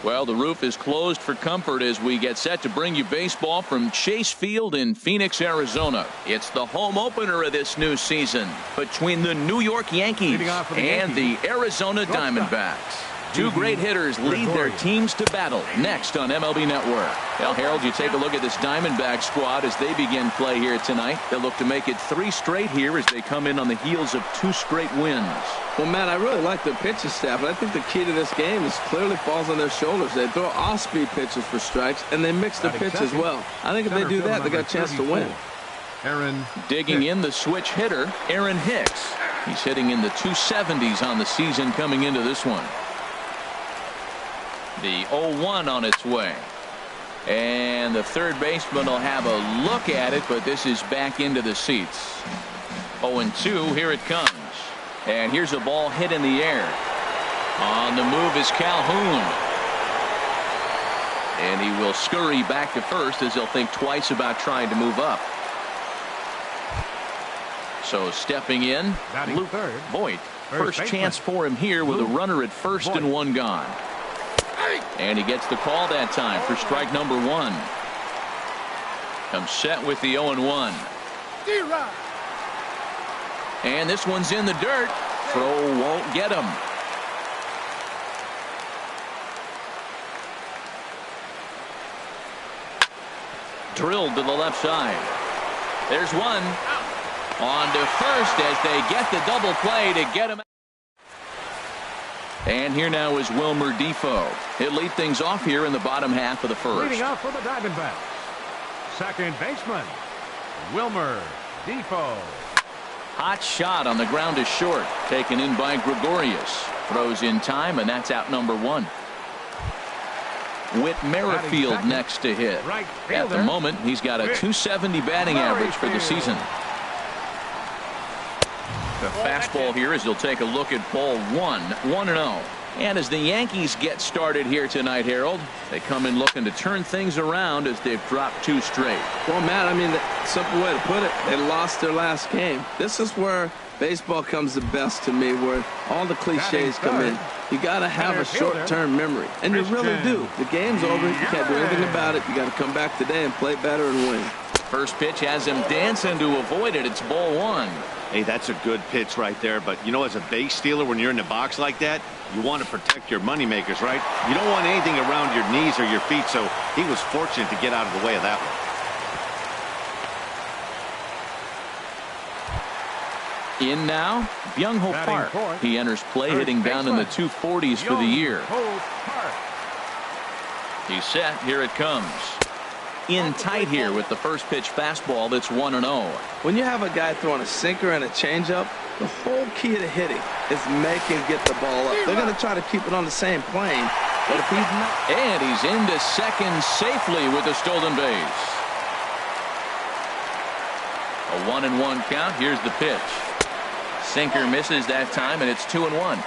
Well, the roof is closed for comfort as we get set to bring you baseball from Chase Field in Phoenix, Arizona. It's the home opener of this new season between the New York Yankees and the Arizona Diamondbacks. Two great hitters lead their teams to battle next on MLB Network. Well, Harold, you take a look at this Diamondback squad as they begin play here tonight. They'll look to make it 3 straight here as they come in on the heels of 2 straight wins. Well, Matt, I really like the pitching staff, and I think the key to this game is clearly falls on their shoulders. They throw off-speed pitches for strikes, and they mix the pitch as well. I think if they do that, they got a chance to win. Digging in the switch hitter, Aaron Hicks. He's hitting in the 270s on the season coming into this one. The 0-1 on its way. And the third baseman will have a look at it, but this is back into the seats. 0-2, here it comes. And here's a ball hit in the air. On the move is Calhoun. And he will scurry back to first as he'll think twice about trying to move up. So stepping in, Luke Voigt. First chance for him here with a runner at first and 1 gone. And he gets the call that time for strike number 1. Comes set with the 0-1. And this one's in the dirt. Throw won't get him. Drilled to the left side. There's one. On to first as they get the double play to get him. And here now is Wilmer Defoe. He'll lead things off here in the bottom half of the first. Leading off for the Diamondbacks, second baseman, Wilmer Defoe. Hot shot on the ground is short. Taken in by Gregorius. Throws in time, and that's out number 1. Whit Merrifield next to hit. At the moment, he's got a 270 batting average for the season. The fastball here as he'll take a look at ball 1, 1-0. And as the Yankees get started here tonight, Harold, they come in looking to turn things around as they've dropped 2 straight. Well, Matt, I mean, the simple way to put it, they lost their last game. This is where baseball comes the best to me, where all the cliches come in. You got to have a short-term memory, and you really do. The game's over. You can't do anything about it. You got to come back today and play better and win. First pitch has him dancing to avoid it. It's ball 1. Hey, that's a good pitch right there. But, you know, as a base stealer, when you're in the box like that, you want to protect your moneymakers, right? You don't want anything around your knees or your feet, so he was fortunate to get out of the way of that one. In now, Byung-Ho Park. He enters play hitting down in the 240s for the year. He's set. Here it comes. In tight here with the first pitch fastball that's 1-0. When you have a guy throwing a sinker and a changeup, the whole key to hitting is make him get the ball up. They're going to try to keep it on the same plane, but if he's not... And he's into second safely with a stolen base. A 1-1 count. Here's the pitch. Sinker misses that time, and it's 2-1.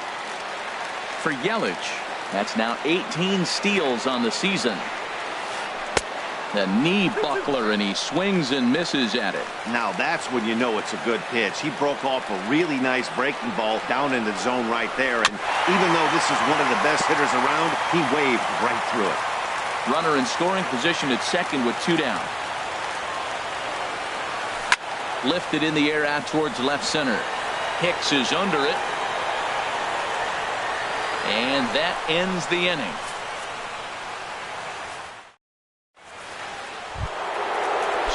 For Yelich, that's now 18 steals on the season. The knee buckler, and he swings and misses at it. Now that's when you know it's a good pitch. He broke off a really nice breaking ball down in the zone right there, and even though this is one of the best hitters around, he waved right through it. Runner in scoring position at second with 2 down. Lifted in the air out towards left center. Hicks is under it, and that ends the inning.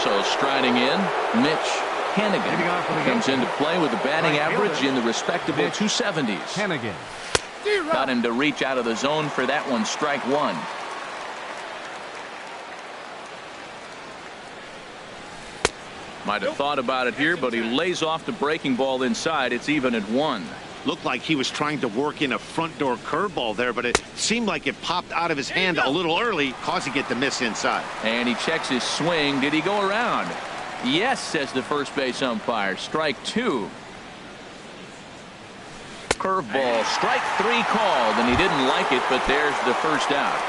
So striding in, Mitch Hennigan comes into play with a batting average in the respectable 270s. Hennigan. Got him to reach out of the zone for that one. Strike 1. Might have thought about it here, but he lays off the breaking ball inside. It's even at 1. Looked like he was trying to work in a front door curveball there, but it seemed like it popped out of his hand a little early, causing it to miss inside. And he checks his swing. Did he go around? Yes, says the first base umpire. Strike 2. Curveball. Strike 3 called, and he didn't like it, but there's the first out.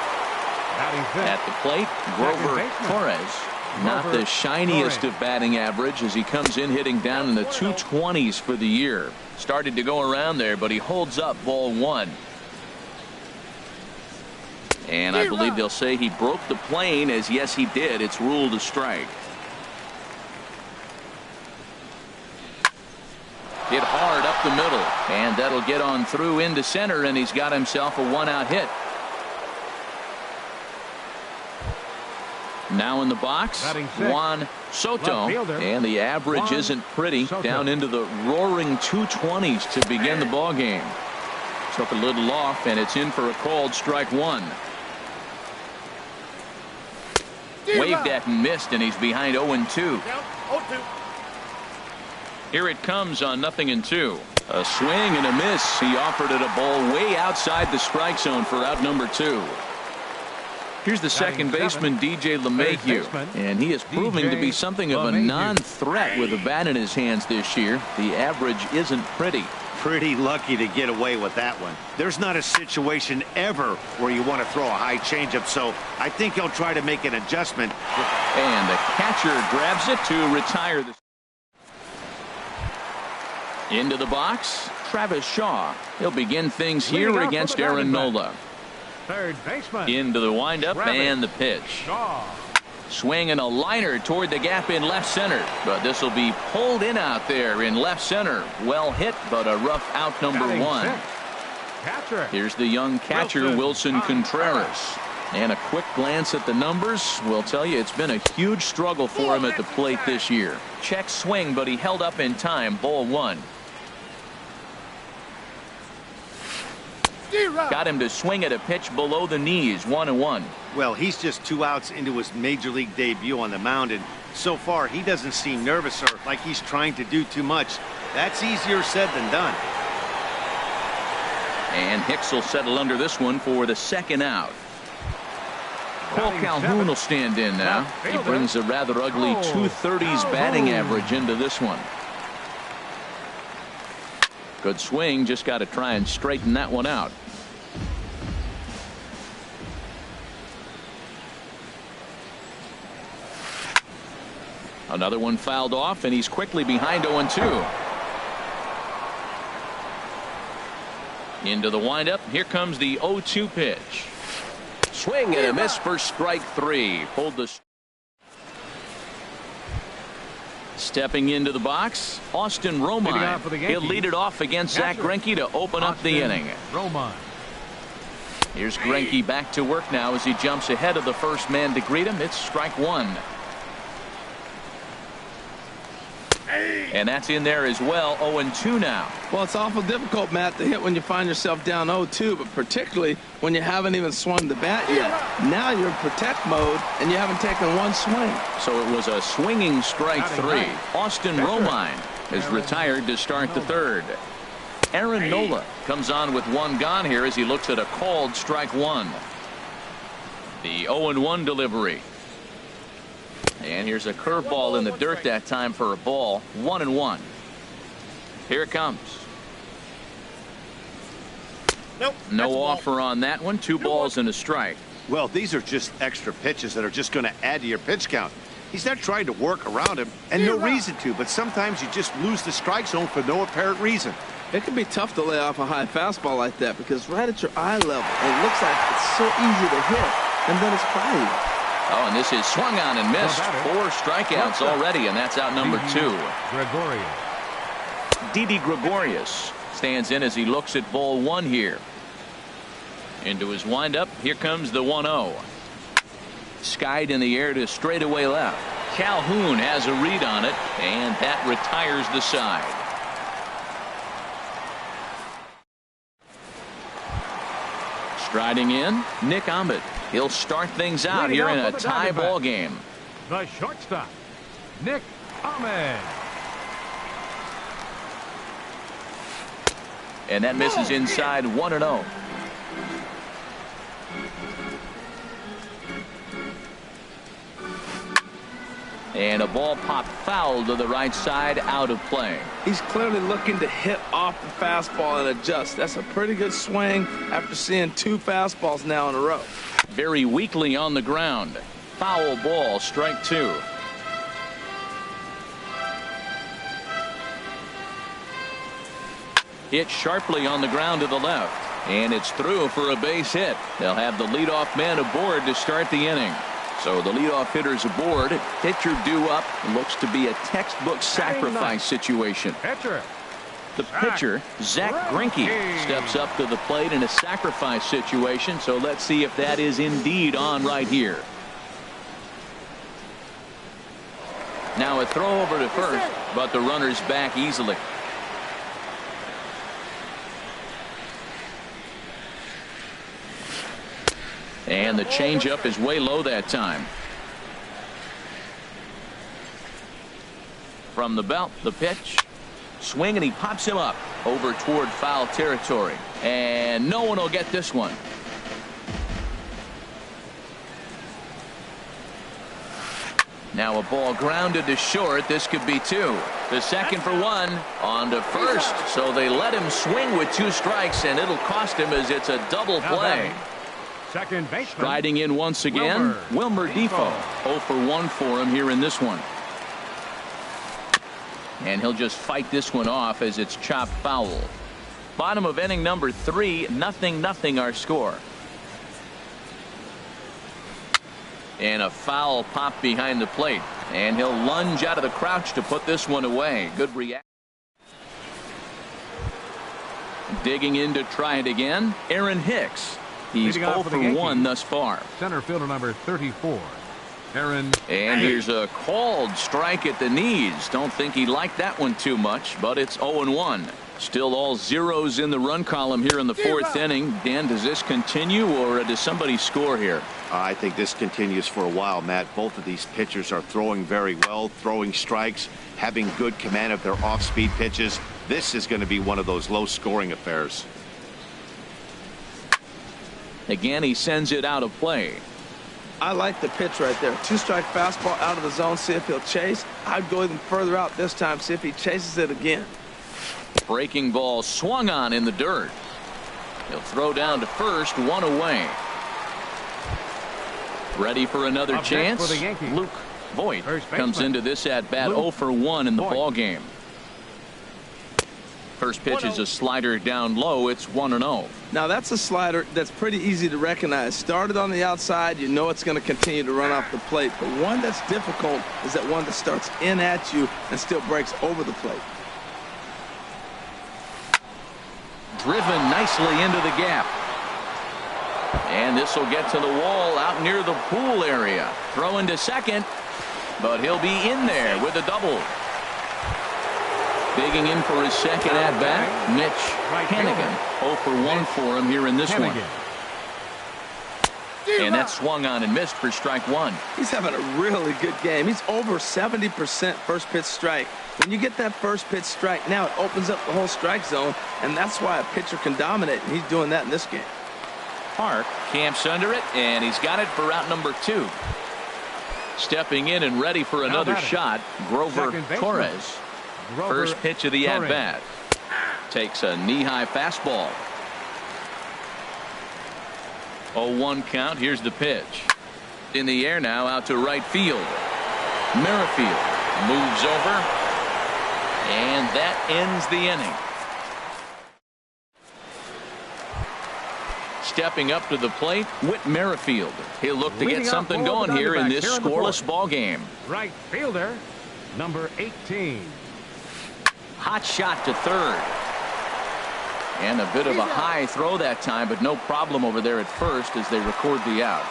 At the plate, Grover Torres. Not the shiniest of batting average as he comes in hitting down in the 220s for the year. Started to go around there, but he holds up ball 1. And I believe they'll say he broke the plane, as yes, he did. It's ruled a strike. Hit hard up the middle, and that'll get on through into center, and he's got himself a one-out hit. Now in the box, Juan Soto, and the average isn't pretty, down into the roaring 220s to begin the ball game. Took a little off, and it's in for a called strike one. Waved at and missed, and he's behind 0-2. Here it comes on 0-2. A swing and a miss. He offered it a ball way outside the strike zone for out number 2. Here's the second baseman, DJ LeMahieu, and he is proving to be something of a non-threat with a bat in his hands this year. The average isn't pretty. Pretty lucky to get away with that one. There's not a situation ever where you want to throw a high changeup, so I think he'll try to make an adjustment. And the catcher grabs it to retire the. Into the box, Travis Shaw. He'll begin things here against Aaron Nola. Third baseman. Into the windup and the pitch. Shaw. Swing and a liner toward the gap in left center, but this will be pulled in out there in left center. Well hit, but a rough out number 1. Catcher. Here's the young catcher, Wilson Contreras. And a quick glance at the numbers will tell you it's been a huge struggle for him at the plate this year. Check swing, but he held up in time. Ball 1. Got him to swing at a pitch below the knees. 1-1. Well, he's just 2 outs into his major league debut on the mound, and so far he doesn't seem nervous or like he's trying to do too much. That's easier said than done. And Hicks will settle under this one for the second out. Cole Calhoun will stand in now. He brings a rather ugly 230s batting average into this one. Good swing, just got to try and straighten that one out. Another one fouled off, and he's quickly behind 0-2. Into the windup. Here comes the 0-2 pitch. Swing and a miss for strike 3. Pulled the. Stepping into the box, Austin Romine. He'll lead it off against Zach Greinke to open up the inning. Here's Greinke back to work now as he jumps ahead of the first man to greet him. It's strike 1. And that's in there as well. 0-2 now. Well, it's awful difficult, Matt, to hit when you find yourself down 0-2, but particularly when you haven't even swung the bat yet. Now you're in protect mode, and you haven't taken one swing. So it was a swinging strike 3. Austin Romine is retired to start the third. Aaron Nola comes on with 1 gone here as he looks at a called strike 1. The 0-1 delivery. And here's a curveball in the dirt that time for a ball. 1-1. Here it comes. Nope. No offer on that one. 2 balls and a strike. Well, these are just extra pitches that are just going to add to your pitch count. He's not trying to work around him, and no reason to, but sometimes you just lose the strike zone for no apparent reason. It can be tough to lay off a high fastball like that because right at your eye level, it looks like it's so easy to hit, and then it's by. Oh, and this is swung on and missed. 4 strikeouts already, and that's out number 2. Didi Gregorius stands in as he looks at ball 1 here. Into his windup. Here comes the 1-0. Skied in the air to straightaway left. Calhoun has a read on it, and that retires the side. Striding in, Nick Ahmed. He'll start things out here in a tie ball game. The shortstop, Nick Ahmed. And that misses inside. 1-0. And a ball popped foul to the right side, out of play. He's clearly looking to hit off the fastball and adjust. That's a pretty good swing after seeing 2 fastballs now in a row. Very weakly on the ground. Foul ball, strike 2. Hit sharply on the ground to the left. And it's through for a base hit. They'll have the leadoff man aboard to start the inning. So the leadoff hitter's aboard. Pitcher due up. Looks to be a textbook sacrifice situation. The pitcher, Zach Greinke, steps up to the plate in a sacrifice situation. So let's see if that is indeed on right here. Now a throw over to first, but the runner's back easily. And the changeup is way low that time. From the belt, the pitch. Swing, and he pops him up over toward foul territory. And no one will get this one. Now a ball grounded to short. This could be two. The second for one. On to first. So they let him swing with 2 strikes, and it'll cost him as it's a double play. Second baseman. Striding in once again, Wilmer Difo. 0 for 1 for him here in this one. And he'll just fight this one off as it's chopped foul. Bottom of inning number 3, 0-0 our score. And a foul pop behind the plate. And he'll lunge out of the crouch to put this one away. Good reaction. Digging in to try it again, Aaron Hicks. He's 0 for 1 thus far. Center fielder number 34. Aaron. And here's a called strike at the knees. Don't think he liked that one too much, but it's 0-1. Still all zeros in the run column here in the 4th inning. Dan, does this continue, or does somebody score here? I think this continues for a while, Matt. Both of these pitchers are throwing very well, throwing strikes, having good command of their off-speed pitches. This is going to be one of those low-scoring affairs. Again, he sends it out of play. I like the pitch right there. 2-strike fastball out of the zone. See if he'll chase. I'd go even further out this time. See if he chases it again. Breaking ball swung on in the dirt. He'll throw down to first, 1 away. Ready for another chance. Luke Voigt comes into this at bat 0 for 1 in the ball game. First pitch is a slider down low. It's 1-0. Now that's a slider that's pretty easy to recognize. Started on the outside, you know it's going to continue to run off the plate. But one that's difficult is that one that starts in at you and still breaks over the plate. Driven nicely into the gap. And this will get to the wall out near the pool area. Throwing to second, but he'll be in there with a double. Digging in for his second at-bat, Mitch Hennigan. 0 for 1 for him here in this one. And that swung on and missed for strike 1. He's having a really good game. He's over 70% first pitch strike. When you get that first pitch strike, now it opens up the whole strike zone, and that's why a pitcher can dominate, and he's doing that in this game. Park camps under it, and he's got it for out number 2. Stepping in and ready for another shot, Grover Torres. First pitch of the at-bat. Takes a knee-high fastball. 0-1 count. Here's the pitch. In the air now, out to right field. Merrifield moves over, and that ends the inning. Stepping up to the plate, Whit Merrifield. He'll look to get something going here in this scoreless ball game. Right fielder, number 18. Hot shot to third. And a bit of a high throw that time, but no problem over there at first as they record the out.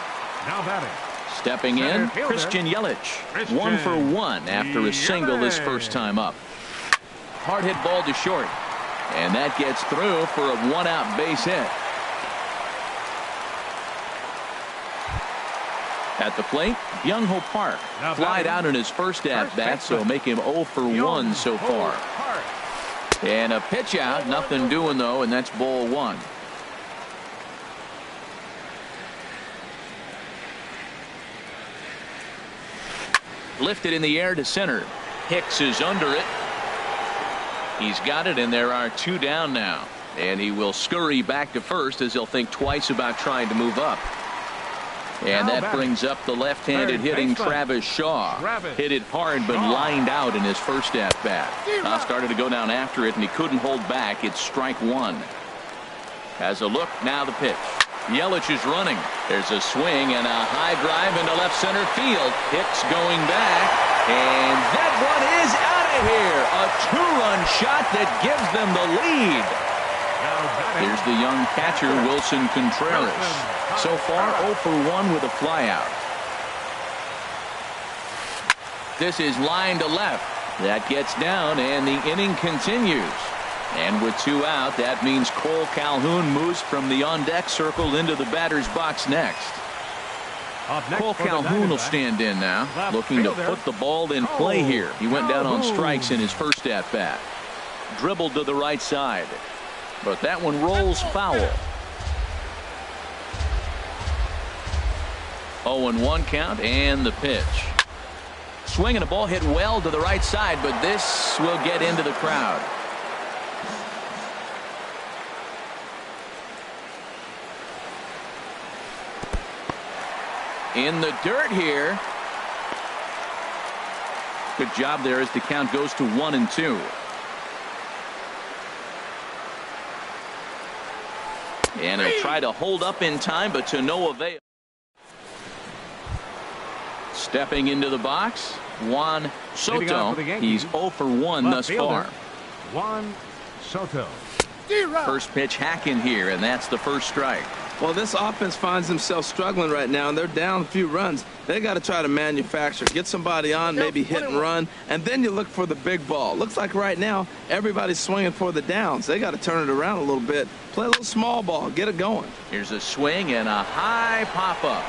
Now batting. Stepping in, Christian Yelich. 1 for 1 after a single his first time up. Hard hit ball to short. And that gets through for a 1-out base hit. At the plate, Byung-Ho Park flied out in his first at-bat, so make him 0 for 1 so far. And a pitch out, nothing doing though, and that's ball 1. Lifted in the air to center. Hicks is under it. He's got it, and there are 2 down now. And he will scurry back to first as he'll think twice about trying to move up. And that brings up the left-handed hitting Travis Shaw. Hit it hard but lined out in his first at-bat. Started to go down after it, and he couldn't hold back. It's strike 1. Has a look. Now the pitch. Yelich is running. There's a swing and a high drive into left center field. Hicks going back. And that one is out of here. A two-run shot that gives them the lead. Here's the young catcher, Wilson Contreras. So far, 0 for 1 with a flyout. This is line to left. That gets down, and the inning continues. And with 2 out, that means Cole Calhoun moves from the on-deck circle into the batter's box next. Cole Calhoun will stand in now, looking to put the ball in play here. He went down on strikes in his first at-bat. Dribbled to the right side. But that one rolls foul. 0-1 count, and the pitch. Swing and a ball hit well to the right side, but this will get into the crowd. In the dirt here. Good job there as the count goes to 1-2. And he'll try to hold up in time, but to no avail. Stepping into the box, Juan Soto. He's 0 for 1 thus far. Juan Soto. First pitch hacking here, and that's the first strike. Well, this offense finds themselves struggling right now, and they're down a few runs. They got to try to manufacture, get somebody on, maybe hit and run, and then you look for the big ball. Looks like right now everybody's swinging for the downs. They got to turn it around a little bit, play a little small ball, get it going. Here's a swing and a high pop-up.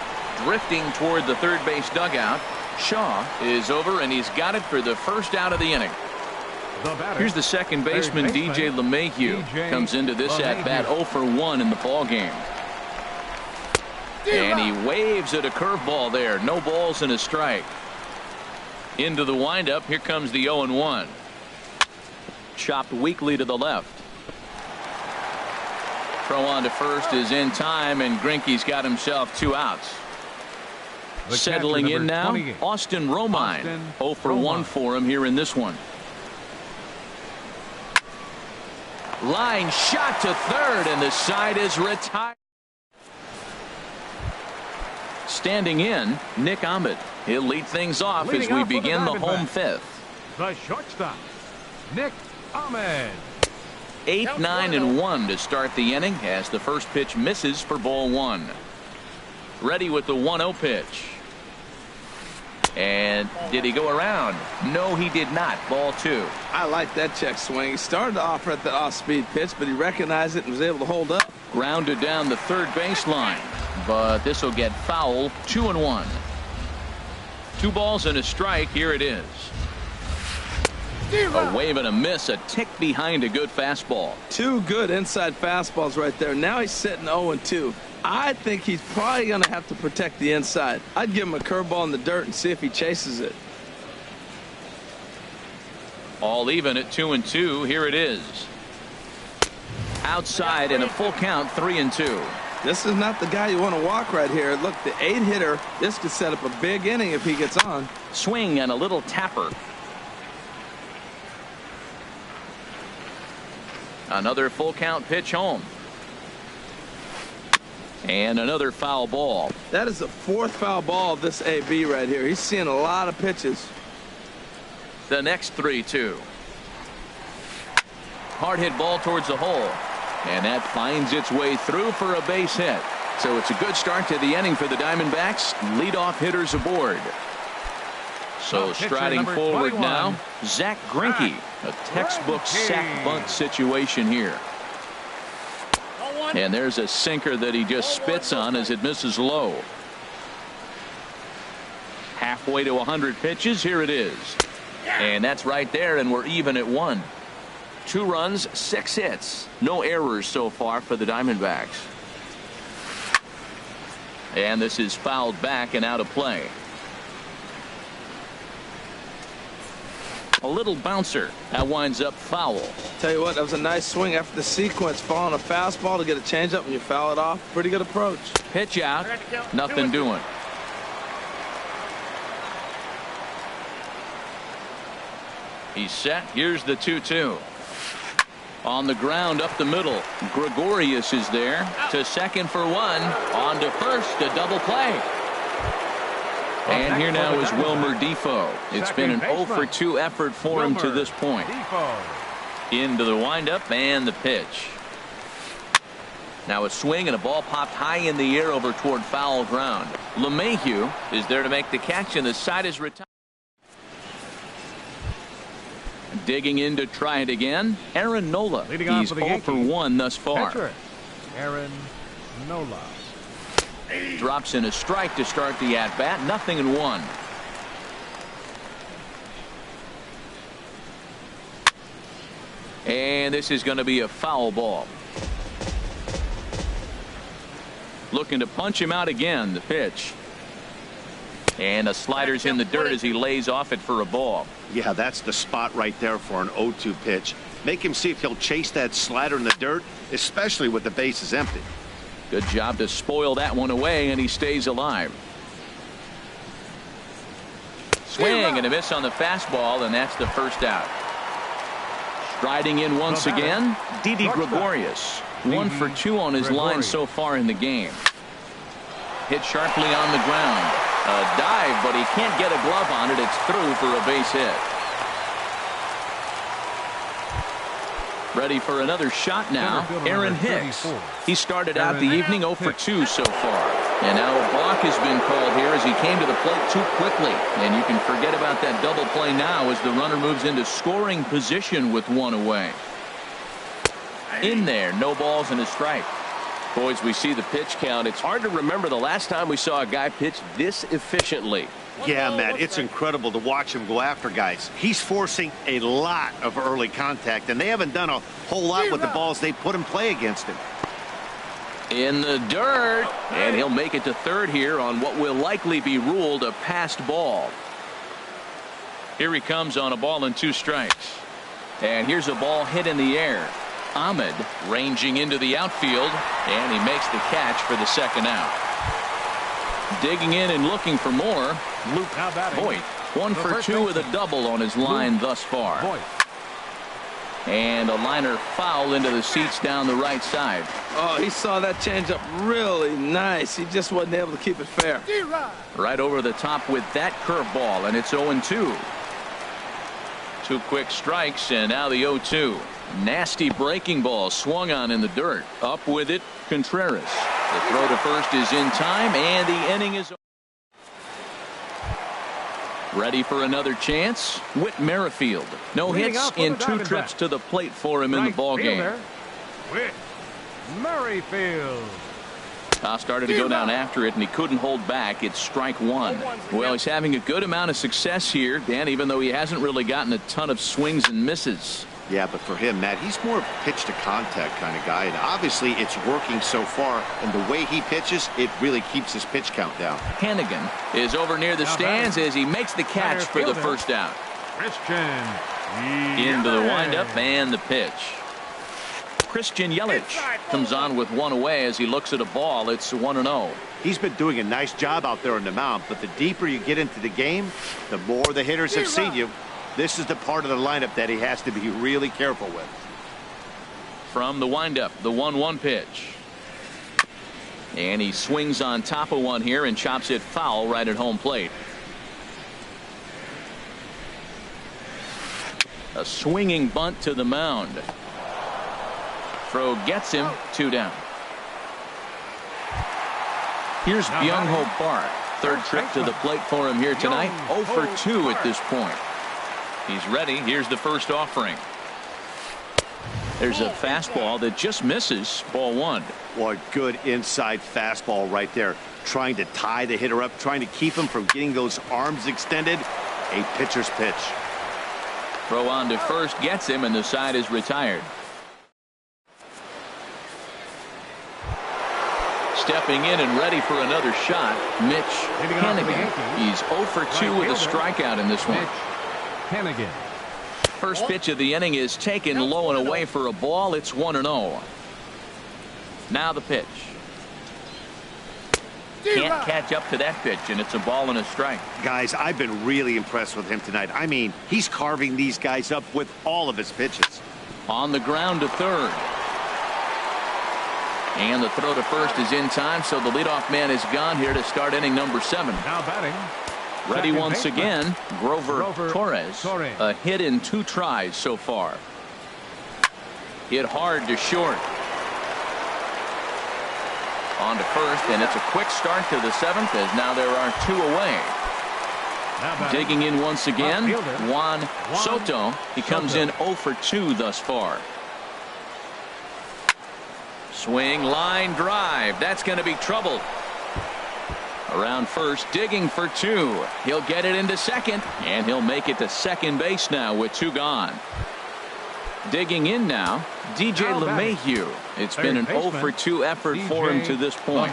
Drifting toward the third base dugout. Shaw is over, and he's got it for the first out of the inning. Here's the second baseman, DJ LeMahieu. Comes into this at-bat 0 for 1 in the ball game. And he waves at a curveball there. No balls and a strike. Into the windup. Here comes the 0-1. Chopped weakly to the left. Throw on to first is in time, and Greinke's got himself 2 outs. Settling in now, Austin Romine. 0 for 1 for him here in this one. Line shot to third, and the side is retired. Standing in, Nick Ahmed. He'll lead things off as we begin the home fifth. The shortstop, Nick Ahmed. 8, 9, and 1 to start the inning as the first pitch misses for ball 1. Ready with the 1-0 pitch. And did he go around? No, he did not. Ball 2. I like that check swing. He started off at the off-speed pitch, but he recognized it and was able to hold up. Grounded down the third baseline, but this will get foul. 2-1. 2 balls and a strike. Here it is. A wave and a miss, a tick behind a good fastball. 2 good inside fastballs right there. Now he's sitting 0-2. I think he's probably going to have to protect the inside. I'd give him a curveball in the dirt and see if he chases it. All even at 2-2. Here it is. Outside and a full count. 3-2. This is not the guy you want to walk right here. Look, the 8-hitter. This could set up a big inning if he gets on. Swing and a little tapper. Another full count pitch home. And another foul ball. That is the 4th foul ball of this AB right here. He's seeing a lot of pitches. The next 3-2. Hard hit ball towards the hole. And that finds its way through for a base hit. So it's a good start to the inning for the Diamondbacks. Leadoff hitters aboard. So striding forward now, Zach Greinke. A textbook sack bunt situation here. And there's a sinker that he just spits on as it misses low. Halfway to 100 pitches. Here it is. And that's right there, and we're even at 1. 2 runs, 6 hits. No errors so far for the Diamondbacks. And this is fouled back and out of play. A little bouncer. That winds up foul. Tell you what, that was a nice swing after the sequence. Following a fastball to get a changeup and you foul it off. Pretty good approach. Pitch out. Nothing doing. He's set. Here's the 2-2. On the ground up the middle. Gregorius is there to second for one. On to first, a double play. And here now is Wilmer Defoe. It's been an 0 for 2 effort for him to this point. Into the windup and the pitch. Now a swing and a ball popped high in the air over toward foul ground. LeMahieu is there to make the catch, and the side is retired. Digging in to try it again, Aaron Nola. He's 0 for 1 thus far. Pitcher, Aaron Nola. Drops in a strike to start the at-bat. 0-1. And this is going to be a foul ball. Looking to punch him out again. The pitch. And a slider's in the dirt as he lays off it for a ball. Yeah, that's the spot right there for an 0-2 pitch. Make him see if he'll chase that slider in the dirt, especially with the bases empty. Good job to spoil that one away, and he stays alive. Swing and a miss on the fastball, and that's the first out. Striding in once again, Didi Gregorius. 1 for 2 on his line so far in the game. Hit sharply on the ground. A dive, but he can't get a glove on it. It's through for a base hit. Ready for another shot now, Aaron Hicks. He started out the evening 0 for 2 so far. And now a balk has been called here as he came to the plate too quickly. And you can forget about that double play now as the runner moves into scoring position with 1 away. In there, no balls and a strike. Boys, we see the pitch count. It's hard to remember the last time we saw a guy pitch this efficiently. Yeah, Matt, it's incredible to watch him go after guys. He's forcing a lot of early contact, and they haven't done a whole lot with the balls they put in play against him. In the dirt, and he'll make it to third here on what will likely be ruled a passed ball. Here he comes on a ball and 2 strikes. And here's a ball hit in the air. Ahmed ranging into the outfield, and he makes the catch for the second out. Digging in and looking for more, Luke Voit. 1 for 2 with a double on his line thus far. And a liner foul into the seats down the right side. Oh, he saw that changeup really nice. He just wasn't able to keep it fair. Right over the top with that curveball, and it's 0-2. 2 quick strikes, and now the 0-2. Nasty breaking ball swung on in the dirt. Up with it, Contreras. The throw to first is in time, and the inning is over. Ready for another chance? Whit Merrifield. No hits in 2 trips to the plate for him in the ball game. Whit Merrifield. Started to go down after it, and he couldn't hold back. It's strike 1. Well, he's having a good amount of success here, Dan, even though he hasn't really gotten a ton of swings and misses. Yeah, but for him, Matt, he's more of a pitch to contact kind of guy, and obviously it's working so far, and the way he pitches, it really keeps his pitch count down. Hannigan is over near the stands as he makes the catch for the first out. Christian Into the windup and the pitch. Christian Yelich comes on with 1 away as he looks at a ball. It's 1-0. He's been doing a nice job out there on the mound, but the deeper you get into the game, the more the hitters have seen you. This is the part of the lineup that he has to be really careful with. From the windup, the 1-1 pitch. And he swings on top of one here and chops it foul right at home plate. A swinging bunt to the mound. Throw gets him, 2 down. Here's Byung-Ho Park. 3rd trip to the plate for him here tonight. 0 for 2 at this point. He's ready. Here's the first offering. There's a fastball that just misses. Ball 1. What good inside fastball right there. Trying to tie the hitter up, trying to keep him from getting those arms extended. A pitcher's pitch. Throw on to first gets him, and the side is retired. Stepping in and ready for another shot, Mitch Hannigan. He's 0 for 2 with a strikeout in this one. Hannigan. First pitch of the inning is taken low and away for a ball. It's 1-0. Now the pitch. Can't catch up to that pitch, and it's a ball and a strike. Guys, I've been really impressed with him tonight. I mean, he's carving these guys up with all of his pitches. On the ground to third. And the throw to first is in time, so the leadoff man is gone here to start inning number 7. Now batting. Ready Second once baseman. again, Grover Torres. A hit in 2 tries so far. Hit hard to short. On to first, and it's a quick start to the 7th as now there are 2 away. Digging in once again, Juan Soto. He comes in 0 for 2 thus far. Swing, line drive. That's going to be trouble. Around first, digging for 2. He'll get it into second, and he'll make it to second base now with 2 gone. Digging in now, DJ LeMahieu. It's been an 0 for 2 effort for him to this point.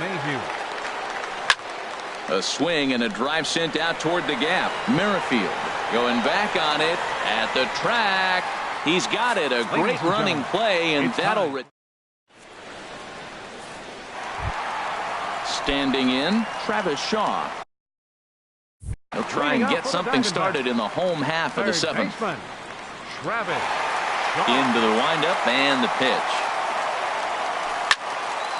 A swing and a drive sent out toward the gap. Merrifield going back on it at the track. He's got it. A great running play, and that'll. Standing in, Travis Shaw. He'll try and get something started in the home half of the 7th. Into the windup and the pitch.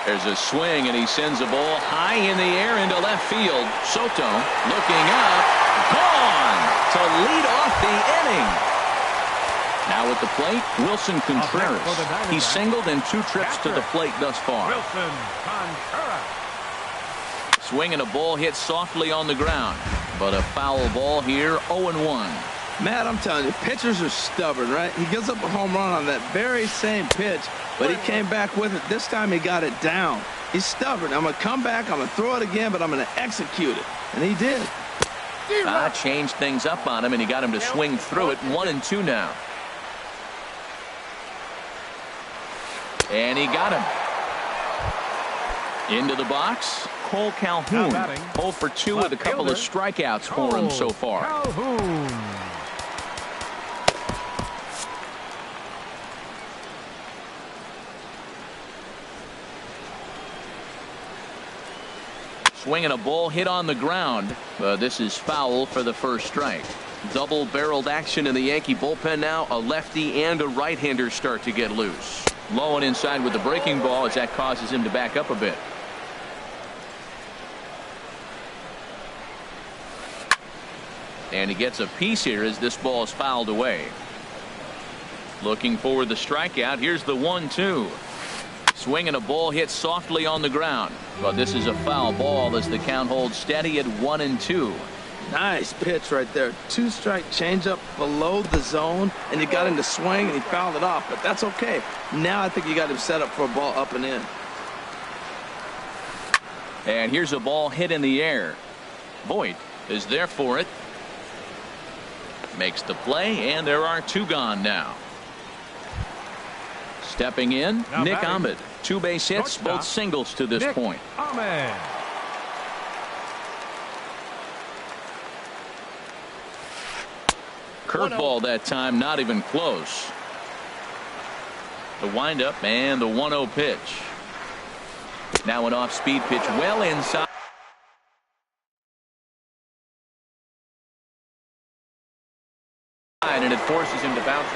There's a swing, and he sends a ball high in the air into left field. Soto looking up, gone to lead off the inning. Now at the plate, Wilson Contreras. He's singled in 2 trips to the plate thus far. Wilson Contreras. Swing and a ball hit softly on the ground, but a foul ball here, 0-1. Matt, I'm telling you, pitchers are stubborn, right? He gives up a home run on that very same pitch, but he came back with it. This time he got it down. He's stubborn. I'm going to come back, I'm going to throw it again, but I'm going to execute it. And he did. Changed things up on him, and he got him to swing through it. 1-2 now. And he got him. Into the box, Cole Calhoun. 0 for 2 with a couple of strikeouts for him so far. Calhoun. Swinging a ball hit on the ground. This is foul for the first strike. Double-barreled action in the Yankee bullpen now. A lefty and a right-hander start to get loose. Low and inside with the breaking ball as that causes him to back up a bit. And he gets a piece here as this ball is fouled away. Looking for the strikeout. Here's the 1-2. Swinging a ball hit softly on the ground. But this is a foul ball as the count holds steady at 1-2. Nice pitch right there. 2-strike changeup below the zone, and he got him to swing, and he fouled it off. But that's okay. Now I think you got him set up for a ball up and in. And here's a ball hit in the air. Voit is there for it. Makes the play, and there are 2 gone now. Stepping in, Nick Ahmed. 2 base hits, both singles to this point. Ahmed. Curveball that time, not even close. The windup and the 1-0 pitch. Now an off-speed pitch well inside. And it forces him to bounce.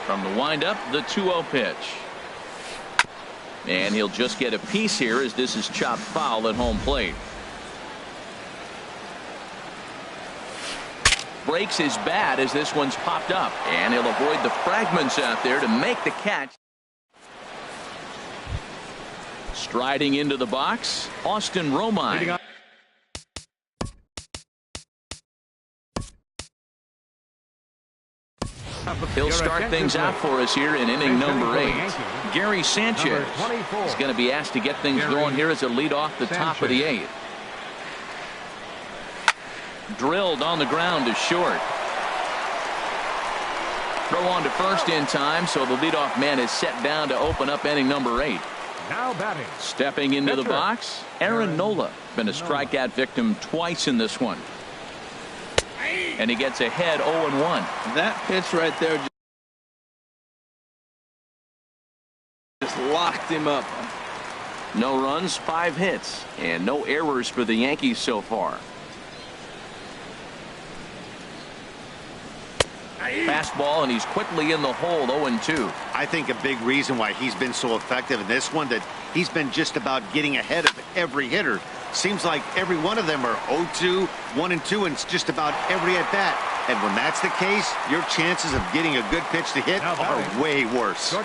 From the windup, the 2-0 pitch. And he'll just get a piece here as this is chopped foul at home plate. Breaks his bat as this one's popped up. And he'll avoid the fragments out there to make the catch. Striding into the box, Austin Romine. He'll start things out for us here in inning number 8. Gary Sanchez is going to be asked to get things going here as a lead off the top of the 8th. Drilled on the ground to short. Throw on to first in time, so the leadoff man is set down to open up inning number 8. Now batting. Stepping into the box, Aaron Nola. Been a strikeout victim twice in this one. And he gets ahead 0-1. That pitch right there just locked him up. No runs, 5 hits, and no errors for the Yankees so far. Fastball, and he's quickly in the hole, 0-2. I think a big reason why he's been so effective in this one, that he's been just about getting ahead of every hitter. Seems like every one of them are 0-2, 1-2, and it's just about every at-bat. And when that's the case, your chances of getting a good pitch to hit are way worse.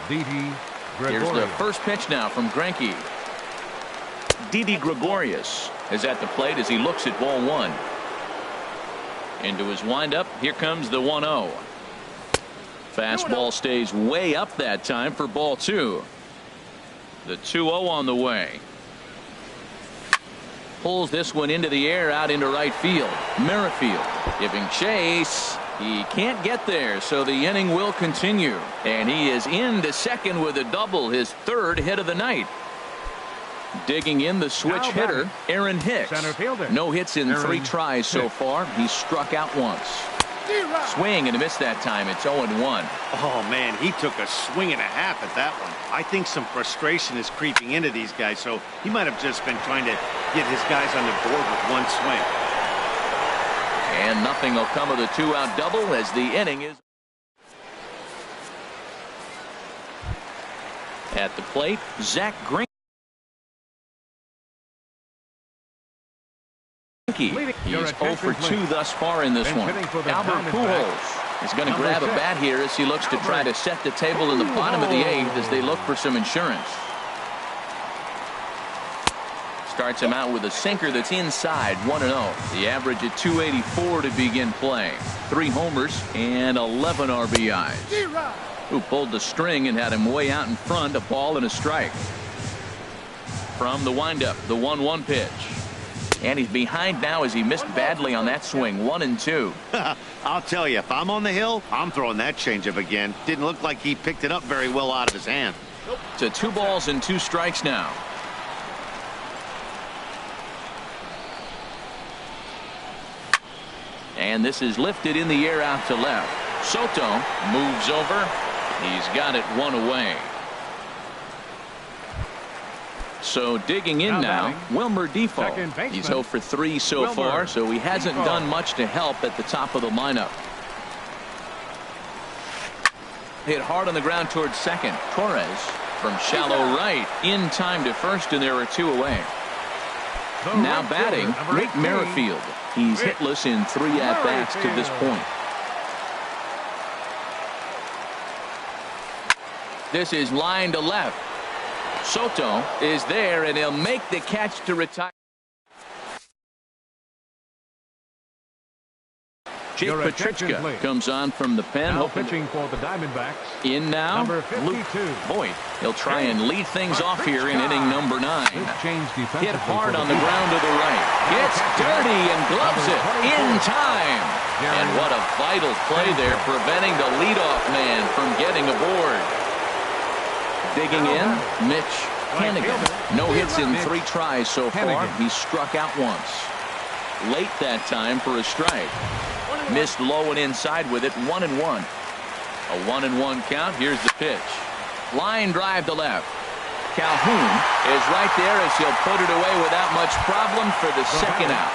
Here's the first pitch now from Greinke. Didi Gregorius is at the plate as he looks at ball one. Into his windup, here comes the 1-0. Fastball stays way up that time for ball two. The 2-0 on the way. Pulls this one into the air out into right field. Merrifield giving chase. He can't get there, so the inning will continue. And he is into second with a double, his third hit of the night. Digging in the switch hitter, Aaron Hicks. No hits in 3 tries so far. He's struck out once. Swing and a miss that time. It's 0-1. Oh, man, he took a swing and a half at that one. I think some frustration is creeping into these guys, so he might have just been trying to get his guys on the board with one swing. And nothing will come of the 2-out double as the inning is. At the plate, Zach Greinke. He's 0 for 2 thus far in this one. Albert Pujols is going to grab a bat here as he looks to try to set the table in the bottom of the 8th as they look for some insurance. Starts him out with a sinker that's inside, 1-0. The average at 284 to begin play. 3 homers and 11 RBIs. Who pulled the string and had him way out in front, a ball and a strike. From the windup, the 1-1 pitch. And he's behind now as he missed badly on that swing. 1-2. I'll tell you, if I'm on the hill, I'm throwing that changeup again. Didn't look like he picked it up very well out of his hand. To 2 balls and 2 strikes now. And this is lifted in the air out to left. Soto moves over. He's got it 1 away. So digging in now, Wilmer Defoe. He's 0 for 3 so far, so he hasn't done much to help at the top of the lineup. Hit hard on the ground towards second. Torres from shallow right in time to first, and there are 2 away. Now batting, Rick Merrifield. He's hitless in 3 at-bats to this point. This is line to left. Soto is there, and he'll make the catch to retire. Jake Petrichka comes on from the pen. Pitching for the Diamondbacks. In now, Luke Voigt. He'll try and lead things off here in inning number 9. Hit hard on the ground to the right. Gets dirty and gloves it in time. And what a vital play there, preventing the leadoff man from getting aboard. Digging in, Mitch Hennigan. No hits in 3 tries so far. He's struck out once. Late that time for a strike. Missed low and inside with it, 1-1. A 1-1 count. Here's the pitch. Line drive to left. Calhoun is right there as he'll put it away without much problem for the second out.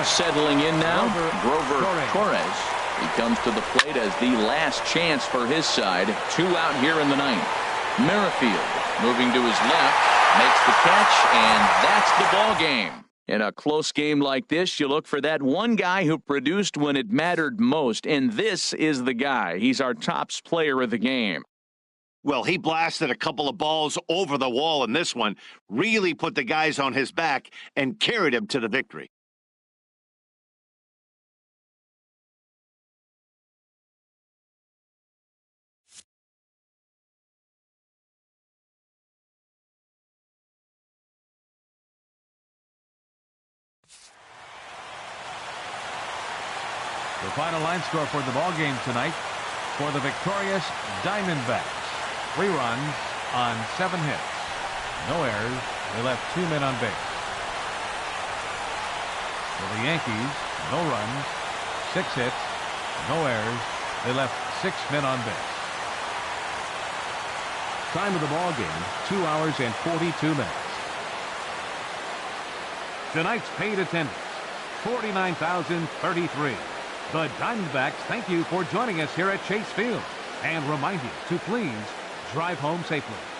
Settling in now, Grover Torres. He comes to the plate as the last chance for his side. 2 out here in the 9th. Merrifield moving to his left, makes the catch, and that's the ball game. In a close game like this, you look for that one guy who produced when it mattered most, and this is the guy. He's our tops player of the game. Well, he blasted a couple of balls over the wall in this one, really put the guys on his back and carried him to the victory. The final line score for the ball game tonight for the victorious Diamondbacks. 3 runs on 7 hits. No errors. They left 2 men on base. For the Yankees, no runs, 6 hits, no errors. They left 6 men on base. Time of the ball game, 2 hours and 42 minutes. Tonight's paid attendance, 49,033. The Diamondbacks thank you for joining us here at Chase Field and remind you to please drive home safely.